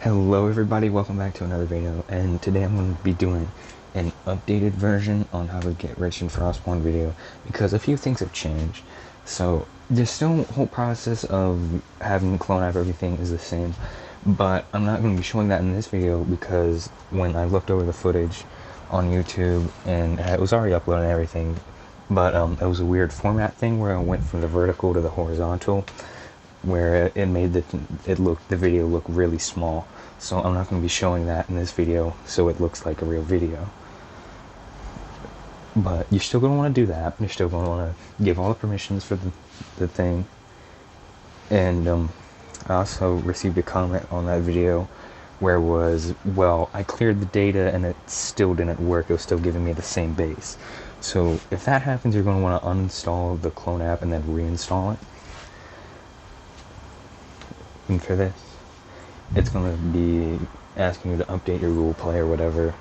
Hello everybody, welcome back to another video, and today I'm going to be doing an updated version on how to get rich in frostborn video, because a few things have changed. So there's still a whole process of having the clone app, everything is the same, but I'm not going to be showing that in this video because when I looked over the footage on YouTube, and it was already uploaded and everything, but it was a weird format thing where I went from the vertical to the horizontal, where it made the video look really small. So I'm not going to be showing that in this video, so it looks like a real video. But you're still going to want to do that. You're still going to want to give all the permissions for the thing. And I also received a comment on that video where it was, well, I cleared the data and it still didn't work. It was still giving me the same base. So if that happens, you're going to want to uninstall the clone app and then reinstall it. And for this, it's going to be asking you to update your rule play or whatever.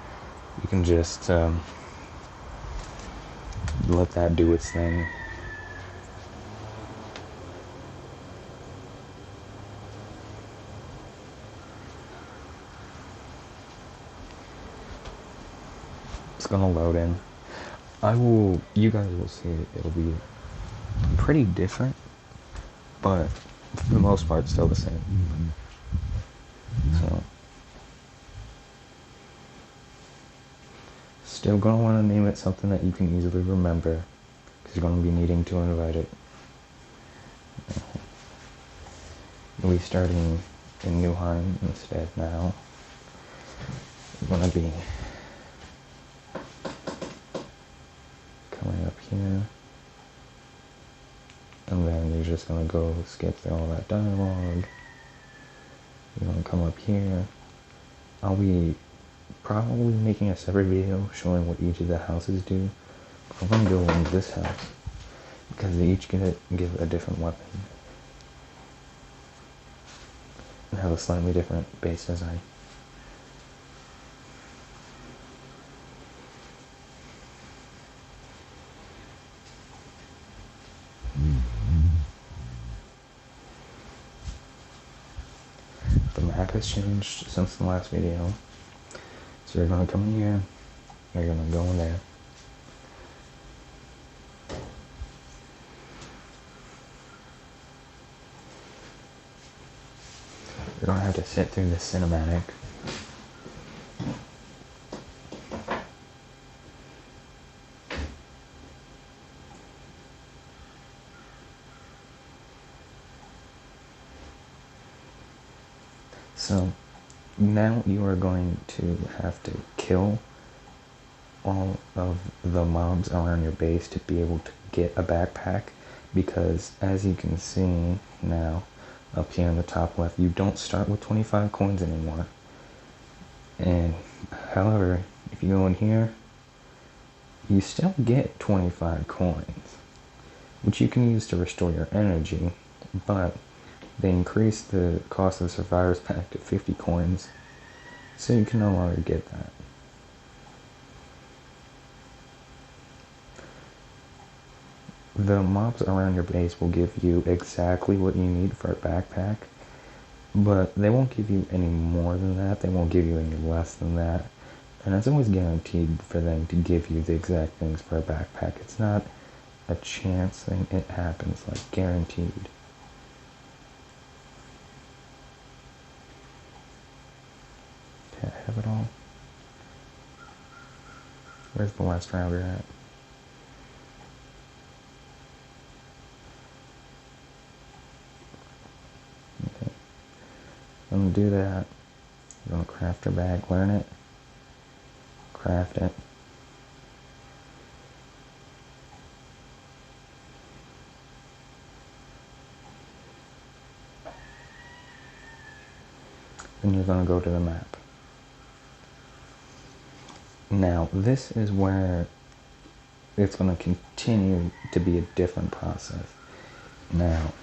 You can just let that do its thing. It's going to load in. You guys will see it'll be pretty different, but for the most part still the same. So still going to want to name it something that you can easily remember, because you're going to be needing to invite it. We'll be starting in Newheim instead now. We're going to be coming up here, and then you're just going to go skip through all that dialogue. You're going to come up here. I'll be probably making a separate video showing what each of the houses do. I'm going to go in this house, because they each give a different weapon and have a slightly different base design. The map has changed since the last video. So you're going to come in here, you're going to go in there. You're going to have to sit through the cinematic. So now you are going to have to kill all of the mobs around your base to be able to get a backpack, because as you can see now up here in the top left, you don't start with 25 coins anymore. And however, if you go in here, you still get 25 coins, which you can use to restore your energy, but they increase the cost of the survivor's pack to 50 coins, so you can no longer get that. The mobs around your base will give you exactly what you need for a backpack, but they won't give you any more than that. They won't give you any less than that. And it's always guaranteed for them to give you the exact things for a backpack. It's not a chance thing, it happens, like guaranteed. Okay, I have it all. Where's the last router at? Okay. I'm going to do that. I'm going to craft your bag, learn it, craft it. Then you're going to go to the map. Now, this is where it's going to continue to be a different process. Now,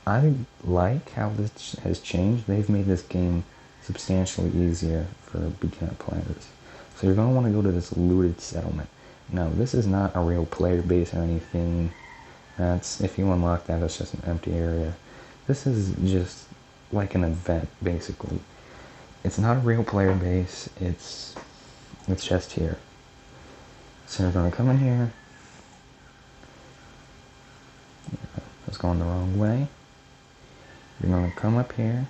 I like how this has changed. They've made this game substantially easier for beginner players. So you're going to want to go to this looted settlement. Now, this is not a real player base or anything. That's, if you unlock that, it's just an empty area. This is just like an event, basically. It's not a real player base, it's just here. So you're gonna come in here. It's going the wrong way. You're gonna come up here.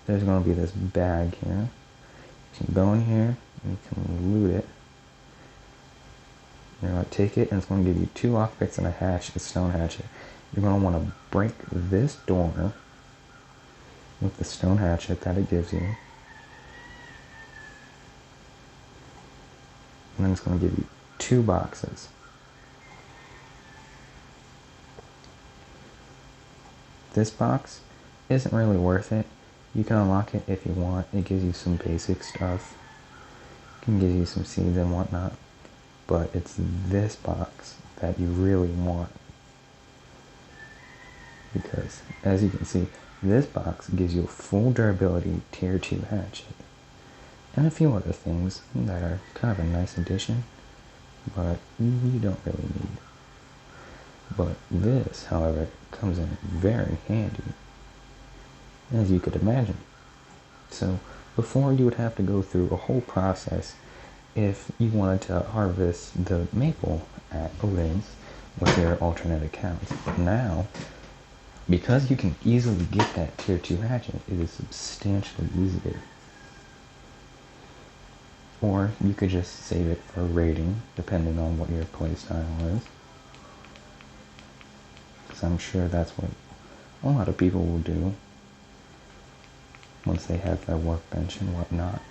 There's gonna be this bag here. You can go in here and you can loot it. You're gonna take it and it's gonna give you 2 lockpicks and a stone hatchet. You're gonna want to break this door with the stone hatchet that it gives you. And then it's going to give you 2 boxes. This box isn't really worth it. You can unlock it if you want. It gives you some basic stuff. It can give you some seeds and whatnot. But it's this box that you really want. Because, as you can see, this box gives you a full durability tier 2 hatchet. And a few other things that are kind of a nice addition, but you don't really need. But this, however, comes in very handy, as you could imagine. So before, you would have to go through a whole process if you wanted to harvest the maple at Odin's with your alternate accounts. But now, because you can easily get that tier 2 hatchet, it is substantially easier. Or you could just save it for raiding, depending on what your playstyle is. Because I'm sure that's what a lot of people will do once they have their workbench and whatnot.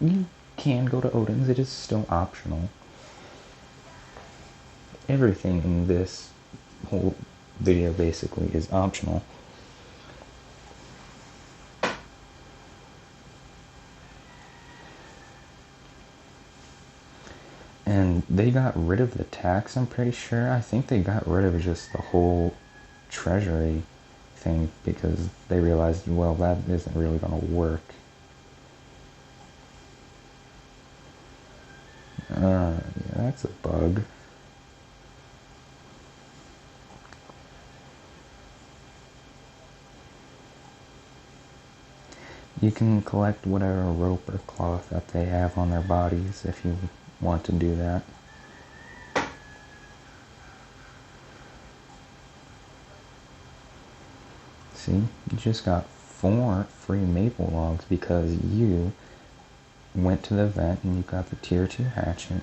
You can go to Odin's, it is still optional. Everything in this whole video basically is optional. And they got rid of the tax, I'm pretty sure. I think they got rid of just the whole treasury thing because they realized, well, that isn't really going to work. Yeah, that's a bug. You can collect whatever rope or cloth that they have on their bodies if you want to do that. See, you just got 4 free maple logs because you went to the event and you got the tier 2 hatchet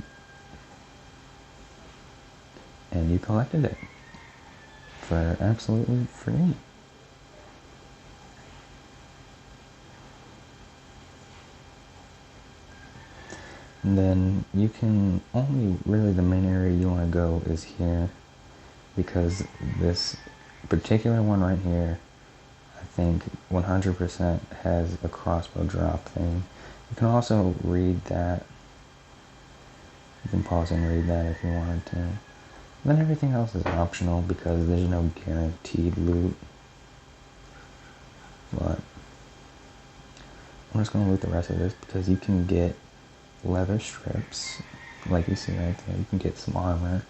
and you collected it for absolutely free. And then you can only really, the main area you want to go is here, because this particular one right here, I think 100% has a crossbow drop thing. You can also read that. You can pause and read that if you wanted to. And then everything else is optional because there's no guaranteed loot. But I'm just going to loot the rest of this because you can get leather strips, like you see right there. You can get some armor.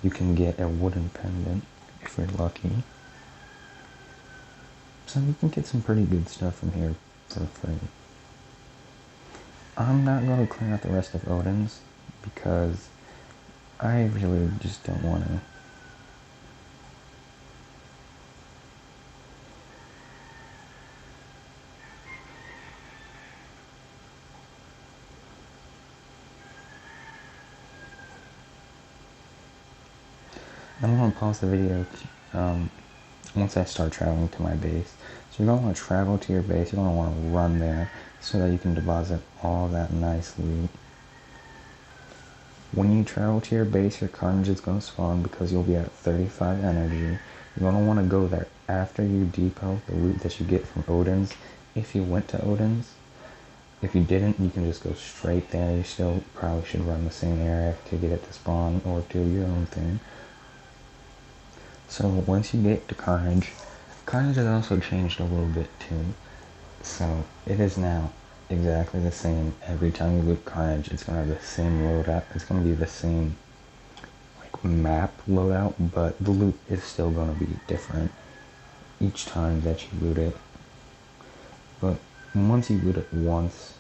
You can get a wooden pendant if you're lucky. So you can get some pretty good stuff from here for free. I'm not going to clear out the rest of Odin's because I really just don't want to. I'm going to pause the video once I start traveling to my base. So you're going to want to travel to your base. You're going to want to run there so that you can deposit all that nice loot. When you travel to your base, your carnage is going to spawn because you'll be at 35 energy. You're going to want to go there after you depot the loot that you get from Odin's. If you went to Odin's, if you didn't, you can just go straight there. You still probably should run the same area to get it to spawn or do your own thing. So once you get to Carnage has also changed a little bit too. So it is now exactly the same. Every time you loot Carnage, it's going to have the same loadout. It's going to be the same map loadout, but the loot is still going to be different each time that you loot it. But once you loot it once,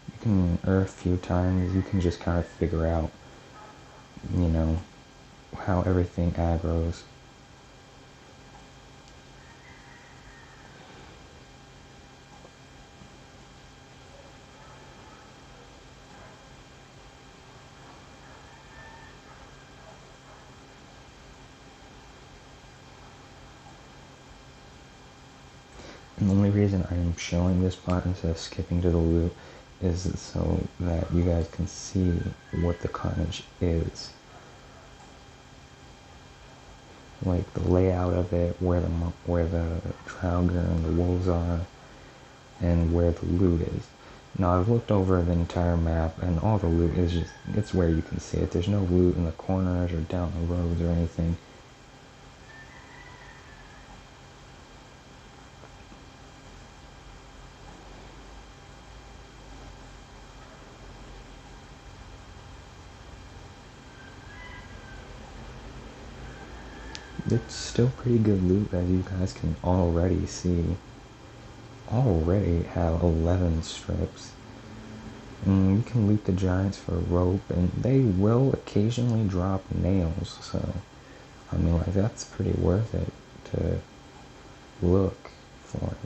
you can, or a few times, you can just kind of figure out, you know, how everything aggroes. And the only reason I am showing this part instead of skipping to the loot is so that you guys can see what the carnage is. Like the layout of it, where the Trauger and the wolves are, and where the loot is. Now I've looked over the entire map, and all the loot is just, it's where you can see it. There's no loot in the corners or down the roads or anything. It's still pretty good loot, as you guys can already see. Already have 11 strips. And you can loot the giants for rope, and they will occasionally drop nails, so I mean, like, that's pretty worth it to look for it.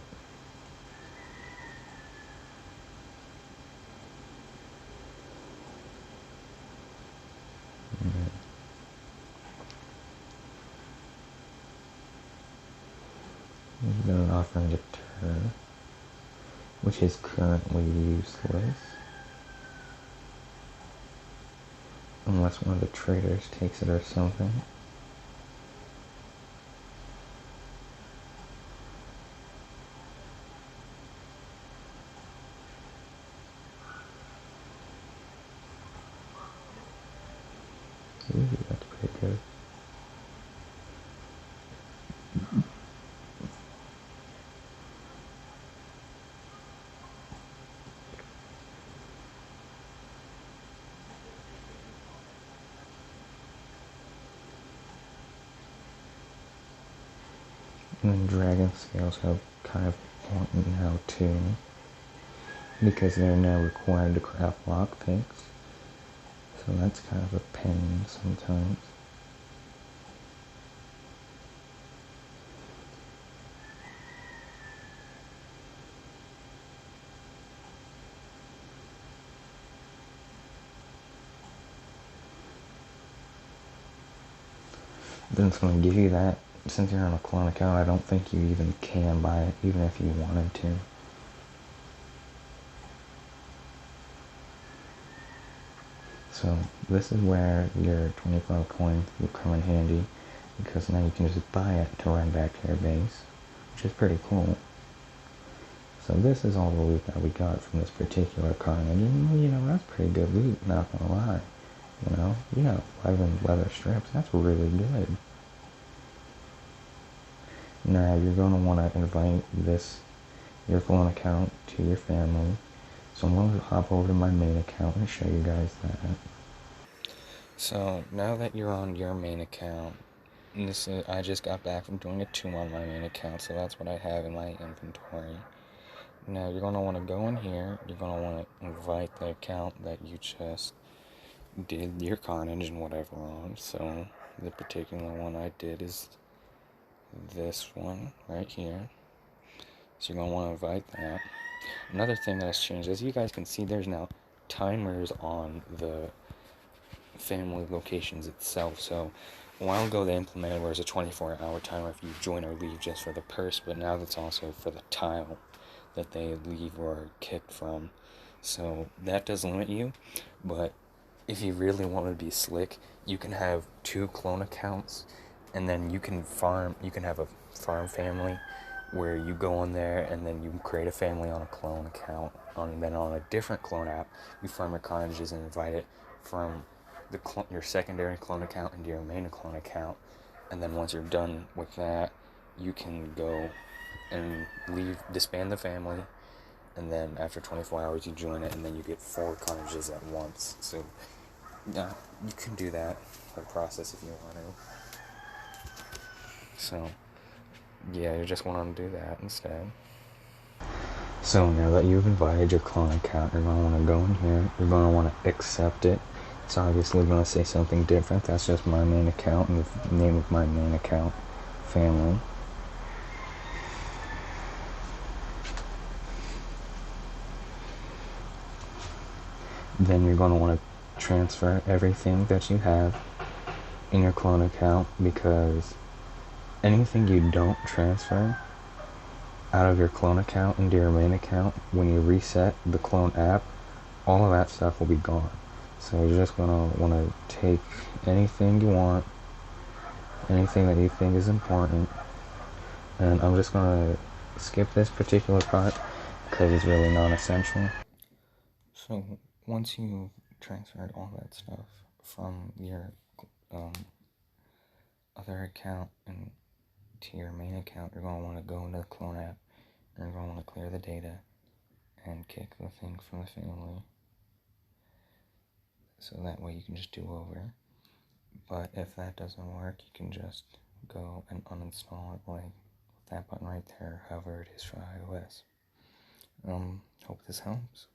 Yeah. We've got an offering to Tur, which is currently useless. Unless one of the traders takes it or something. Ooh, that's pretty good. And then dragon scales have kind of important now too, because they're now required to craft lockpicks. So that's kind of a pain sometimes. Then it's going to give you that. Since you're on a clone account, I don't think you even can buy it, even if you wanted to. So this is where your 25 coins will come in handy, because now you can just buy it to run back to your base, which is pretty cool. So this is all the loot that we got from this particular carnage, and you know, that's pretty good loot, not gonna lie. You got 11 leather strips, that's really good. Now you're gonna wanna invite your clone account to your family. So I'm going to hop over to my main account and show you guys that. So now that you're on your main account, I just got back from doing a 2 on my main account, so that's what I have in my inventory. Now you're going to want to go in here, you're going to want to invite the account that you just did your carnage and whatever on. So the particular one I did is this one right here. So you're going to want to invite that. Another thing that has changed, as you guys can see, there's now timers on the family locations itself. So a while ago they implemented where it's a 24-hour timer if you join or leave just for the purse, but now that's also for the tile that they leave or are kicked from. So that does limit you, but if you really want to be slick, you can have 2 clone accounts, and then you can have a farm family where you go on there and then you create a family on a clone account, and then on a different clone app you farm your cottages and invite it from your secondary clone account into your main clone account. And then once you're done with that, you can go and disband the family, and then after 24 hours you join it, and then you get 4 cottages at once. So yeah, you can do that whole process if you want to. So yeah, you just want to do that instead. So now that you've invited your clone account, you're going to want to go in here, you're going to want to accept it. It's obviously going to say something different. That's just my main account and the name of my main account, family. Then you're going to want to transfer everything that you have in your clone account, because anything you don't transfer out of your clone account into your main account, when you reset the clone app, all of that stuff will be gone. So you're just going to want to take anything you want, anything that you think is important, and I'm just going to skip this particular part because it's really non-essential. So once you've transferred all that stuff from your other account and to your main account, you're going to want to go into the clone app and you're going to want to clear the data and kick the thing from the family, so that way you can just do over. But if that doesn't work, you can just go and uninstall it, like that button right there, however it is for iOS. Hope this helps.